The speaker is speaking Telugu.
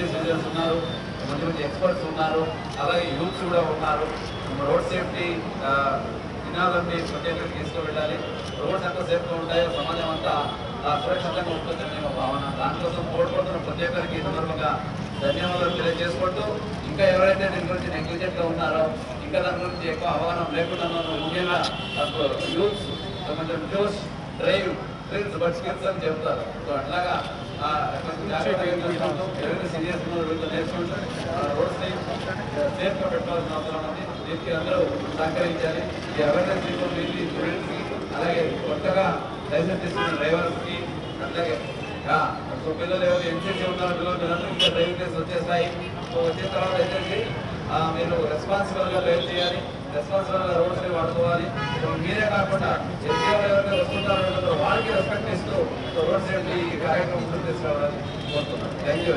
సీనియర్ సిటిజన్స్ ఉన్నారు, మంచి మంచి ఎక్స్పర్ట్స్ ఉన్నారు, అలాగే యూత్స్ కూడా ఉన్నారు. రోడ్ సేఫ్టీ నినాదాన్ని ప్రత్యేకంగా తీసుకువెళ్ళాలి. రోడ్స్ ఎంత సేఫ్గా ఉంటాయో సమాజం అంతా సురక్షితంగా ఉంటుందని మేము భావన. దానికోసం కోరుకుంటున్న ప్రతి ఒక్కరికి సందర్భంగా ధన్యవాదాలు తెలియజేసుకుంటూ, ఇంకా ఎవరైతే దీని గురించి నెగ్లిజెంట్గా ఉన్నారో, ఇంకా దాని గురించి ఎక్కువ అవగాహన లేకుండా ముఖ్యంగా యూత్స్ కొంచెం జోష్ డ్రైవ్ డ్రిల్స్ బట్ స్కిల్స్ అని చెప్తారు. సో అట్లాగా ఎవరైనా సీనియర్స్ వీళ్ళతో నేర్చుకుంటూ రోడ్స్ని సేఫ్గా పెట్టుకోవాల్సిన అవసరం ఉంది. దీనికి అందరూ సహకరించాలి. ఈ అవేర్నెస్ స్టూడెంట్స్కి, అలాగే కొత్తగా లైసెన్స్ తీసుకున్న డ్రైవర్స్కి, అట్లాగే సో పిల్లలు ఎవరు ఎన్సీసీ ఉన్నారో పిల్లలందరూ ఇంకా డ్రైవింగ్ టెస్ట్ వచ్చేస్తాయి. సో వచ్చిన తర్వాత వచ్చేసి మీరు రెస్పాన్సిబుల్గా డ్రైవ్ చేయాలి, రెస్పాన్సిబుల్గా రోడ్స్ని వాడుకోవాలి. సో మీరే కాకుండా ఎవరైతే వస్తుంటారో వాళ్ళకి రెస్పెక్ట్ ఇస్తూ రోడ్ సేఫ్టీ కార్యక్రమం తీసుకురావాలని కోరుతున్నాను. Thank you.